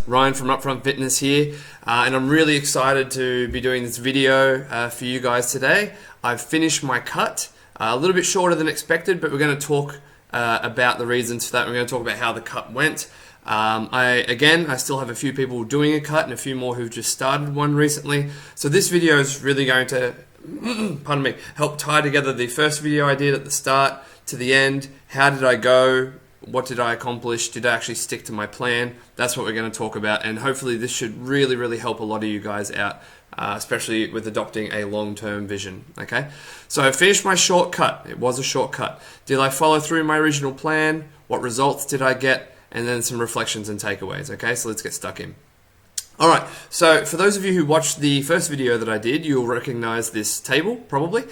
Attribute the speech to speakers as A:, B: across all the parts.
A: Ryan from Upfront Fitness here, and I'm really excited to be doing this video for you guys today. I've finished my cut, a little bit shorter than expected, but we're going to talk about the reasons for that. We're going to talk about how the cut went. I still have a few people doing a cut and a few more who've just started one recently. So this video is really going to, pardon me, help tie together the first video I did at the start to the end. How did I go? What did I accomplish? Did I actually stick to my plan? That's what we're going to talk about, and hopefully this should really help a lot of you guys out, especially with adopting a long-term vision. Okay, so I finished my shortcut. It was a shortcut. Did I follow through my original plan? What results did I get? And then some reflections and takeaways. Okay, so let's get stuck in. All right, so for those of you who watched the first video that I did, you'll recognize this table probably,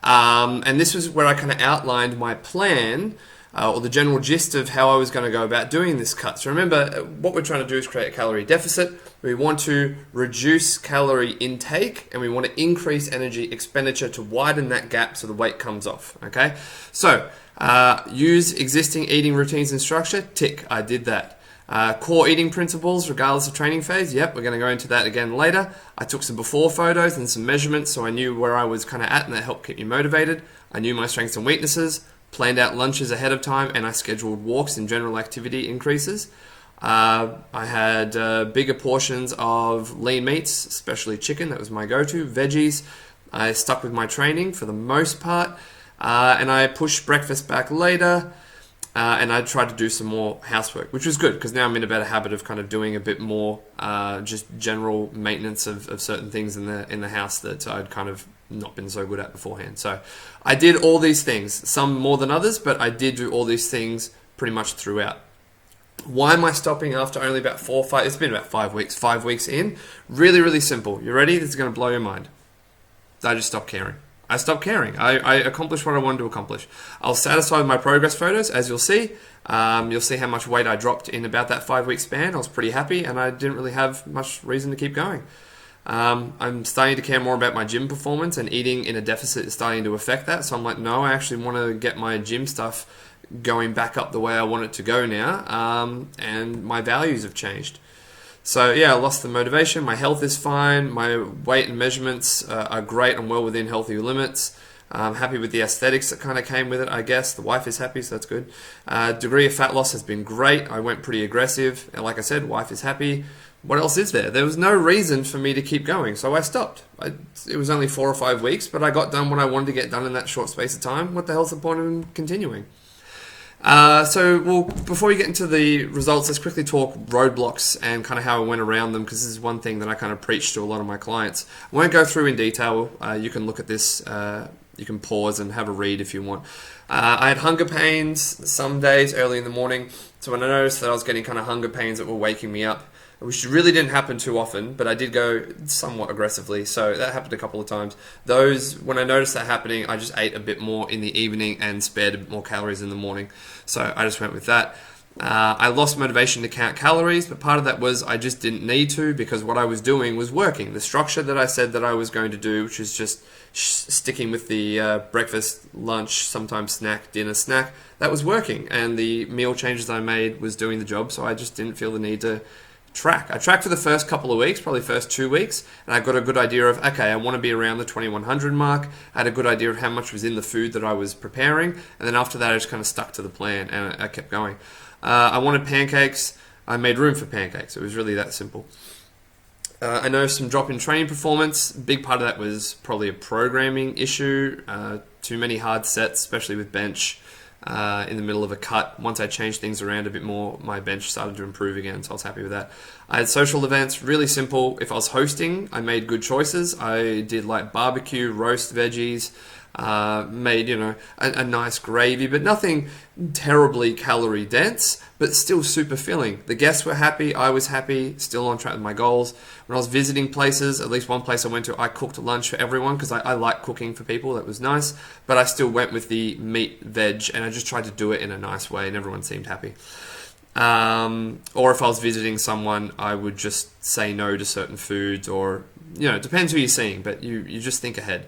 A: and this was where I kind of outlined my plan, or the general gist of how I was going to go about doing this cut. So remember, what we're trying to do is create a calorie deficit. We want to reduce calorie intake, and we want to increase energy expenditure to widen that gap so the weight comes off. Okay, so use existing eating routines and structure. Tick, I did that. Core eating principles regardless of training phase. Yep, we're going to go into that again later. I took some before photos and some measurements so I knew where I was kind of at, and that helped keep me motivated. I knew my strengths and weaknesses, planned out lunches ahead of time, and I scheduled walks and general activity increases. I had bigger portions of lean meats, especially chicken. That was my go-to. Veggies. I stuck with my training for the most part, and I pushed breakfast back later. And I tried to do some more housework, which was good because now I'm in a better habit of kind of doing a bit more just general maintenance of certain things in the house that I'd kind of not been so good at beforehand. So I did all these things, some more than others, but I did do all these things pretty much throughout. Why am I stopping after only about 4 or 5? It's been about 5 weeks. 5 weeks in. Really simple. You ready? This is going to blow your mind. I just stopped caring. I stopped caring. I accomplished what I wanted to accomplish. I was satisfied with my progress photos, as you'll see. You'll see how much weight I dropped in about that 5 week span. I was pretty happy, and I didn't really have much reason to keep going. I'm starting to care more about my gym performance, and eating in a deficit is starting to affect that. So I'm like, no, I actually want to get my gym stuff going back up the way I want it to go now, and my values have changed. So yeah, I lost the motivation. My health is fine. My weight and measurements are great. I'm well within healthy limits. I'm happy with the aesthetics that kind of came with it, I guess. The wife is happy, so that's good. Degree of fat loss has been great. I went pretty aggressive. And like I said, wife is happy. What else is there? There was no reason for me to keep going, so I stopped. It was only 4 or 5 weeks, but I got done what I wanted to get done in that short space of time. What the hell's the point of continuing? Before we get into the results, let's quickly talk roadblocks and kind of how I went around them, because this is one thing that I kind of preach to a lot of my clients. I won't go through in detail. You can look at this. You can pause and have a read if you want. I had hunger pains some days early in the morning. So when I noticed that I was getting kind of hunger pains that were waking me up, which really didn't happen too often, but I did go somewhat aggressively, so that happened a couple of times. When I noticed that happening, I just ate a bit more in the evening and spared a bit more calories in the morning. So I just went with that. I lost motivation to count calories, but part of that was I just didn't need to, because what I was doing was working. The structure that I said that I was going to do, which is just sticking with the breakfast, lunch, sometimes snack, dinner, snack, that was working. And the meal changes I made was doing the job, so I just didn't feel the need to track. I tracked for the first couple of weeks, probably first 2 weeks, and I got a good idea of, okay, I want to be around the 2100 mark. I had a good idea of how much was in the food that I was preparing, and then after that I just kind of stuck to the plan and I kept going. I wanted pancakes. I made room for pancakes. It was really that simple. I noticed some drop in training performance. A big part of that was probably a programming issue. Too many hard sets, especially with bench. In the middle of a cut. Once I changed things around a bit more, my bench started to improve again, so I was happy with that. I had social events, really simple. If I was hosting, I made good choices. I did like barbecue, roast veggies, made, a nice gravy, but nothing terribly calorie dense, but still super filling. The guests were happy, I was happy, still on track with my goals. When I was visiting places, at least one place I went to, I cooked lunch for everyone because I like cooking for people. That was nice, but I still went with the meat, veg, and I just tried to do it in a nice way, and everyone seemed happy. Or if I was visiting someone, I would just say no to certain foods, or, it depends who you're seeing, but you just think ahead.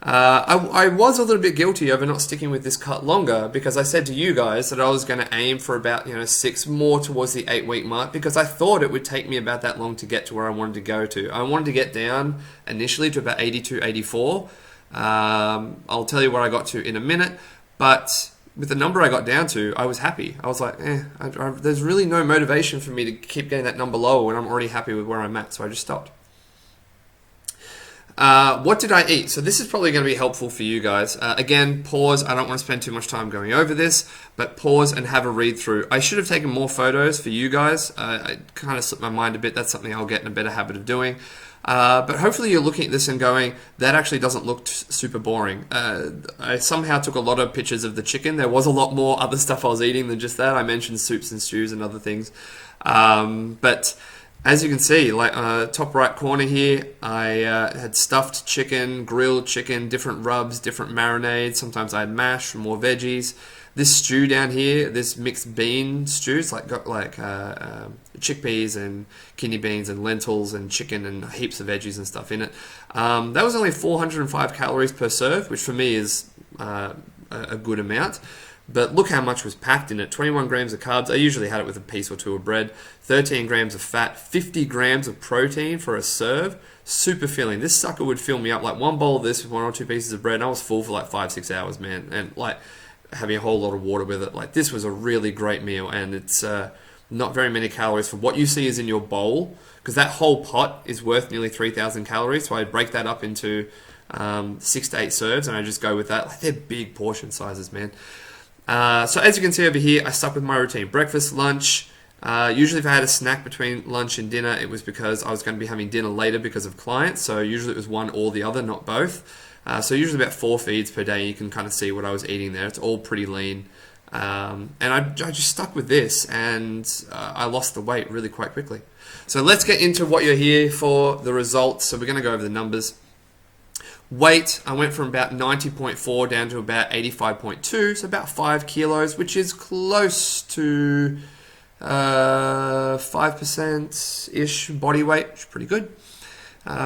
A: I was a little bit guilty over not sticking with this cut longer because I said to you guys that I was going to aim for about 6, more towards the 8-week mark, because I thought it would take me about that long to get to where I wanted to go to. I wanted to get down initially to about 82, 84. I'll tell you what I got to in a minute, but with the number I got down to, I was happy. I was like, there's really no motivation for me to keep getting that number lower when I'm already happy with where I'm at, so I just stopped. What did I eat? So this is probably going to be helpful for you guys. Again, pause. I don't want to spend too much time going over this, but pause and have a read through. I should have taken more photos for you guys. I kind of slipped my mind a bit. That's something I'll get in a better habit of doing. But hopefully you're looking at this and going, that actually doesn't look super boring. I somehow took a lot of pictures of the chicken. There was a lot more other stuff I was eating than just that. I mentioned soups and stews and other things. But as you can see, like top right corner here, I had stuffed chicken, grilled chicken, different rubs, different marinades. Sometimes I had mash, more veggies. This stew down here, this mixed bean stews, got chickpeas and kidney beans and lentils and chicken and heaps of veggies and stuff in it. That was only 405 calories per serve, which for me is a good amount. But look how much was packed in it. 21 grams of carbs. I usually had it with a piece or two of bread. 13 grams of fat. 50 grams of protein for a serve. Super filling. This sucker would fill me up. Like one bowl of this with 1 or 2 pieces of bread, and I was full for like 5-6 hours, man. And like having a whole lot of water with it. Like this was a really great meal, and it's not very many calories for what you see is in your bowl, because that whole pot is worth nearly 3,000 calories. So I break that up into 6 to 8 serves, and I just go with that. Like they're big portion sizes, man. So as you can see over here, I stuck with my routine. Breakfast, lunch. Usually if I had a snack between lunch and dinner, it was because I was going to be having dinner later because of clients. So usually it was one or the other, not both. So usually about 4 feeds per day. You can kind of see what I was eating there. It's all pretty lean. And I just stuck with this, and I lost the weight really quite quickly. So let's get into what you're here for, the results. So we're going to go over the numbers. Weight, I went from about 90.4 down to about 85.2, so about 5 kilos, which is close to 5%-ish body weight, which is pretty good.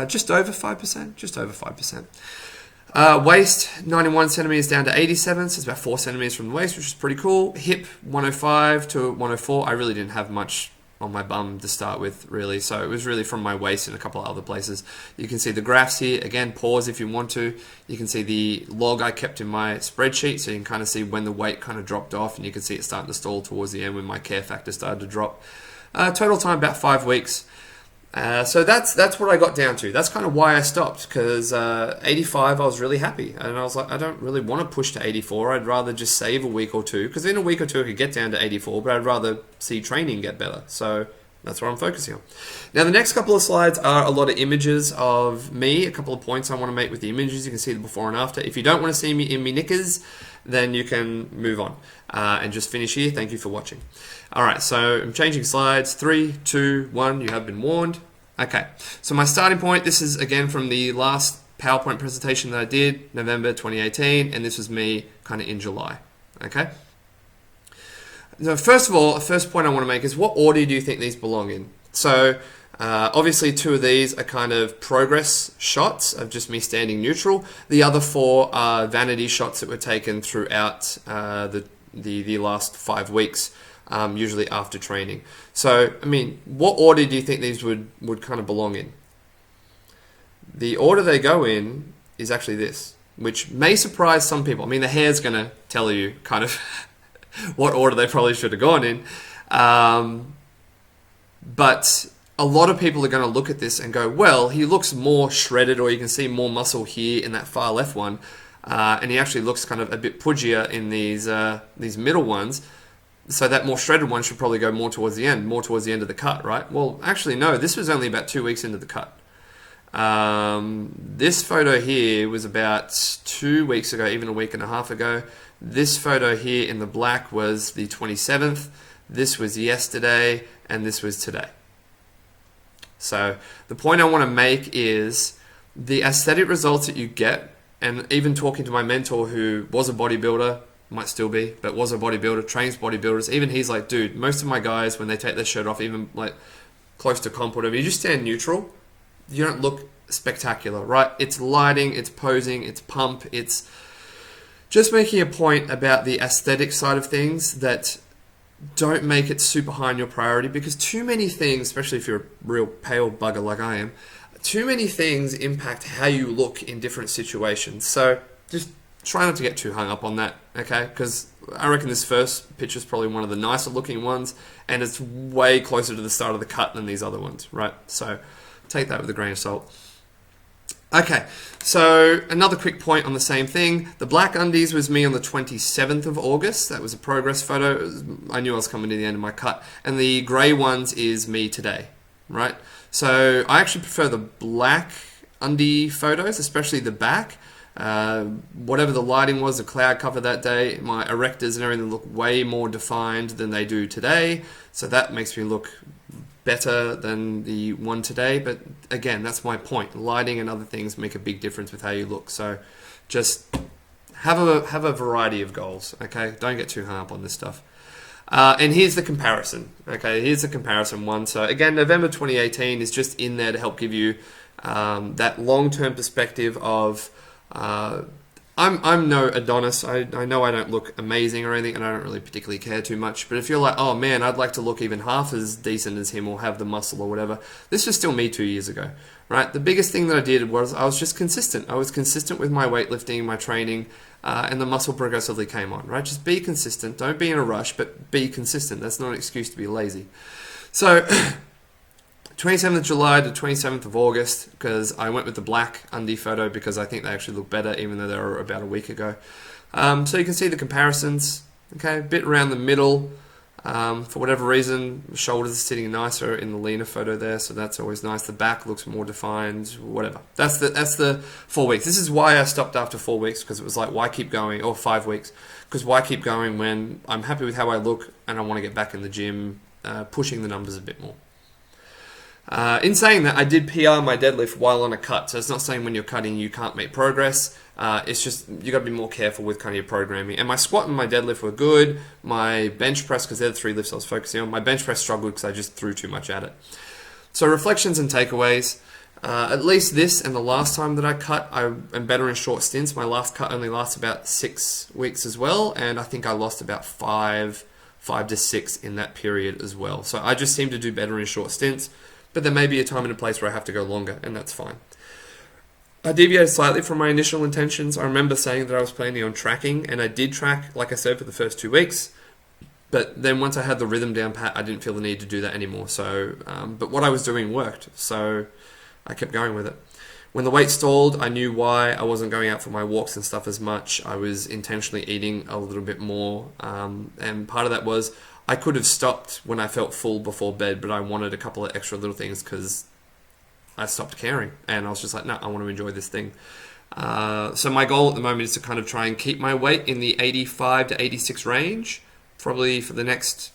A: Just over 5%, just over 5%. Waist, 91 centimeters down to 87, so it's about 4 centimeters from the waist, which is pretty cool. Hip, 105 to 104. I really didn't have much on my bum to start with, really, so it was really from my waist and a couple of other places. You can see the graphs here. Again, pause if you want to. You can see the log I kept in my spreadsheet, so you can kind of see when the weight kind of dropped off, and you can see it starting to stall towards the end when my care factor started to drop. Total time about 5 weeks. So that's what I got down to. That's kind of why I stopped, because 85 I was really happy, and I was like, I don't really want to push to 84. I'd rather just save a week or two, because in a week or two I could get down to 84, but I'd rather see training get better. So that's what I'm focusing on. Now the next couple of slides are a lot of images of me, a couple of points I want to make with the images. You can see the before and after. If you don't want to see me in me knickers, then you can move on and just finish here. Thank you for watching. Alright, so I'm changing slides. 3, 2, 1, you have been warned. Okay, so my starting point, this is again from the last PowerPoint presentation that I did, November 2018, and this was me kind of in July. Okay? So first of all, the first point I want to make is, what order do you think these belong in? So obviously 2 of these are kind of progress shots of just me standing neutral. The other 4 are vanity shots that were taken throughout the last 5 weeks, usually after training. So, I mean, what order do you think these would kind of belong in? The order they go in is actually this, which may surprise some people. I mean, the hair's going to tell you kind of what order they probably should have gone in. But a lot of people are going to look at this and go, well, he looks more shredded, or you can see more muscle here in that far left one, and he actually looks kind of a bit pudgier in these middle ones. So that more shredded one should probably go more towards the end of the cut, right? Well, actually, no. This was only about 2 weeks into the cut. This photo here was about 2 weeks ago, even a week and a half ago. This photo here in the black was the 27th. This was yesterday, and this was today. So the point I want to make is the aesthetic results that you get, and even talking to my mentor who was a bodybuilder, might still be, but was a bodybuilder, trains bodybuilders, even he's like, dude, most of my guys, when they take their shirt off, even like close to comp, whatever, you just stand neutral, you don't look spectacular, right? It's lighting, it's posing, it's pump, it's just making a point about the aesthetic side of things that don't make it super high on your priority, because too many things, especially if you're a real pale bugger like I am, too many things impact how you look in different situations. So just try not to get too hung up on that, okay? Because I reckon this first picture is probably one of the nicer looking ones, and it's way closer to the start of the cut than these other ones, right? So take that with a grain of salt. Okay, so another quick point on the same thing. The black undies was me on the 27th of August. That was a progress photo. I knew I was coming to the end of my cut. And the grey ones is me today, right? So I actually prefer the black undie photos, especially the back. Whatever the lighting was, the cloud cover that day, my erectors and everything look way more defined than they do today. So that makes me look better than the one today. But again, that's my point. Lighting and other things make a big difference with how you look. So just have a variety of goals, okay? Don't get too hung up on this stuff. And here's the comparison, okay? Here's the comparison one. So again, November 2018 is just in there to help give you that long-term perspective of I'm no Adonis. I know I don't look amazing or anything, and I don't really particularly care too much. But if you're like, oh man, I'd like to look even half as decent as him or have the muscle or whatever, this was still me 2 years ago, right? The biggest thing that I did was I was just consistent. I was consistent with my weightlifting, my training, and the muscle progressively came on, right? Just be consistent. Don't be in a rush, but be consistent. That's not an excuse to be lazy. So 27th of July to 27th of August, because I went with the black undie photo because I think they actually look better, even though they were about a week ago. So you can see the comparisons, okay, a bit around the middle. For whatever reason, the shoulders are sitting nicer in the leaner photo there, so that's always nice. The back looks more defined, whatever. That's the 4 weeks. This is why I stopped after 4 weeks, because it was like, why keep going? Or 5 weeks, because why keep going when I'm happy with how I look and I want to get back in the gym, pushing the numbers a bit more. In saying that, I did PR my deadlift while on a cut, so it's not saying when you're cutting you can't make progress. It's just you got to be more careful with kind of your programming. And my squat and my deadlift were good. My bench press, because they're the 3 lifts I was focusing on, my bench press struggled because I just threw too much at it. So reflections and takeaways. At least this and the last time that I cut, I am better in short stints. My last cut only lasts about 6 weeks as well, and I think I lost about 5 to 6 in that period as well. So I just seem to do better in short stints. But there may be a time and a place where I have to go longer, and that's fine. I deviated slightly from my initial intentions. I remember saying that I was planning on tracking, and I did track, like I said, for the first 2 weeks. But then once I had the rhythm down pat, I didn't feel the need to do that anymore. So, but what I was doing worked, so I kept going with it. When the weight stalled, I knew why. I wasn't going out for my walks and stuff as much. I was intentionally eating a little bit more, and part of that was I could have stopped when I felt full before bed, but I wanted a couple of extra little things because I stopped caring. And I was just like, no, I want to enjoy this thing. So my goal at the moment is to kind of try and keep my weight in the 85 to 86 range, probably for the next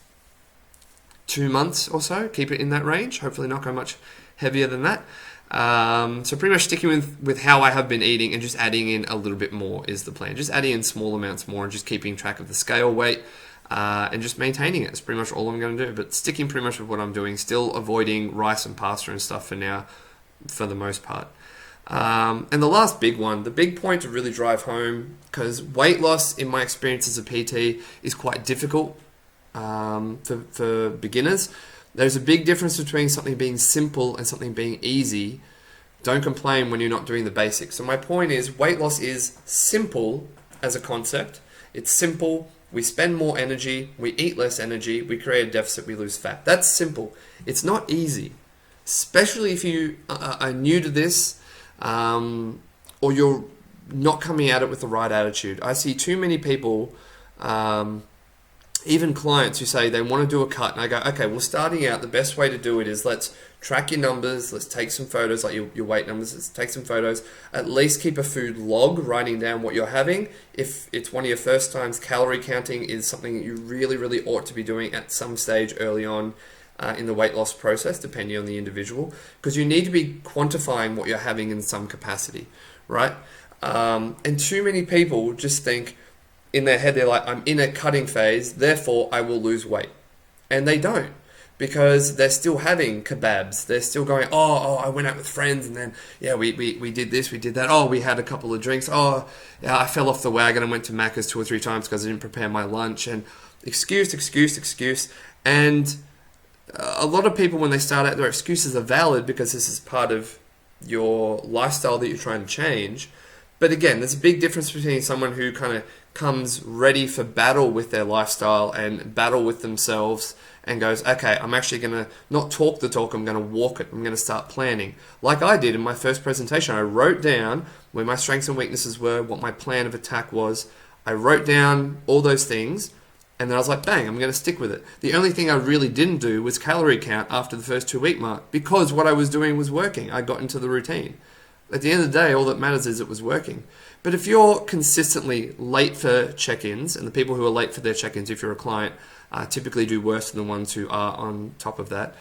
A: 2 months or so. Keep it in that range. Hopefully not go much heavier than that. So pretty much sticking with how I have been eating and just adding in a little bit more is the plan. Just adding in small amounts more and just keeping track of the scale weight. And just maintaining it is pretty much all I'm going to do. But sticking pretty much with what I'm doing, still avoiding rice and pasta and stuff for now, for the most part. And the last big one, the big point to really drive home, because weight loss, in my experience as a PT, is quite difficult for beginners. There's a big difference between something being simple and something being easy. Don't complain when you're not doing the basics. So my point is, weight loss is simple as a concept. It's simple. We spend more energy, we eat less energy, we create a deficit, we lose fat. That's simple. It's not easy, especially if you are new to this or you're not coming at it with the right attitude. I see too many people, even clients who say they want to do a cut, and I go, okay, well, starting out, the best way to do it is let's track your numbers, let's take some photos, like your weight numbers, let's take some photos, at least keep a food log, writing down what you're having. If it's one of your first times, calorie counting is something that you really, really ought to be doing at some stage early on in the weight loss process, depending on the individual, because you need to be quantifying what you're having in some capacity, right? And too many people just think in their head, they're like, I'm in a cutting phase, therefore I will lose weight. And they don't. because they're still having kebabs. They're still going, oh, I went out with friends and then, yeah, we did this, we did that. Oh, we had a couple of drinks. Oh, yeah, I fell off the wagon and went to Macca's 2 or 3 times because I didn't prepare my lunch. And excuse. And a lot of people, when they start out, their excuses are valid because this is part of your lifestyle that you're trying to change. But again, there's a big difference between someone who kind of comes ready for battle with their lifestyle and battle with themselves and goes, okay, I'm actually going to not talk the talk, I'm going to walk it. I'm going to start planning. Like I did in my first presentation, I wrote down where my strengths and weaknesses were, what my plan of attack was. I wrote down all those things, and then I was like, bang, I'm going to stick with it. The only thing I really didn't do was calorie count after the first 2-week mark because what I was doing was working. I got into the routine. At the end of the day, all that matters is it was working. But if you're consistently late for check-ins, and the people who are late for their check-ins, if you're a client, typically do worse than the ones who are on top of that.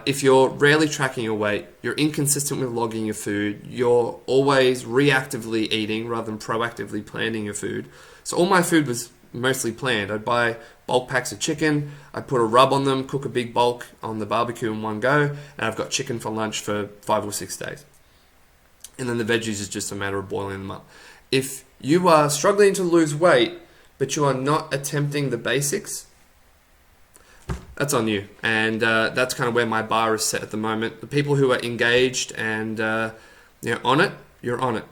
A: If you're rarely tracking your weight, you're inconsistent with logging your food, you're always reactively eating rather than proactively planning your food. So all my food was mostly planned. I'd buy bulk packs of chicken, I'd put a rub on them, cook a big bulk on the barbecue in one go, and I've got chicken for lunch for 5 or 6 days. And then the veggies is just a matter of boiling them up. If you are struggling to lose weight, but you are not attempting the basics, that's on you. And that's kind of where my bar is set at the moment. The people who are engaged and on it, you're on it.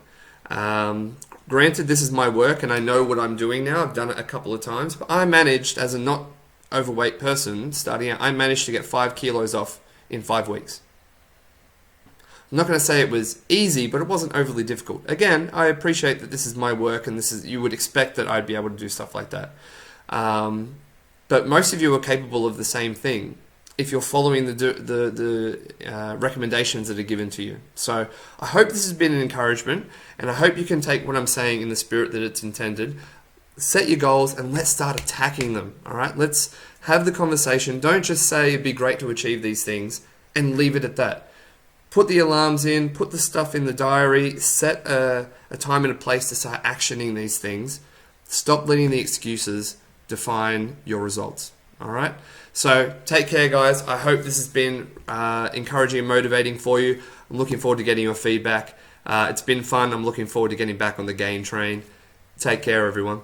A: Granted, this is my work and I know what I'm doing now. I've done it a couple of times. But I managed, as a not overweight person starting out, I managed to get 5 kilos off in 5 weeks. I'm not going to say it was easy, but it wasn't overly difficult. Again, I appreciate that this is my work and you would expect that I'd be able to do stuff like that. But most of you are capable of the same thing if you're following the recommendations that are given to you. So I hope this has been an encouragement, and I hope you can take what I'm saying in the spirit that it's intended. Set your goals and let's start attacking them. All right, let's have the conversation. Don't just say it'd be great to achieve these things and leave it at that. Put the alarms in, put the stuff in the diary, set a time and a place to start actioning these things. Stop letting the excuses define your results. All right? So take care, guys. I hope this has been encouraging and motivating for you. I'm looking forward to getting your feedback. It's been fun. I'm looking forward to getting back on the gain train. Take care, everyone.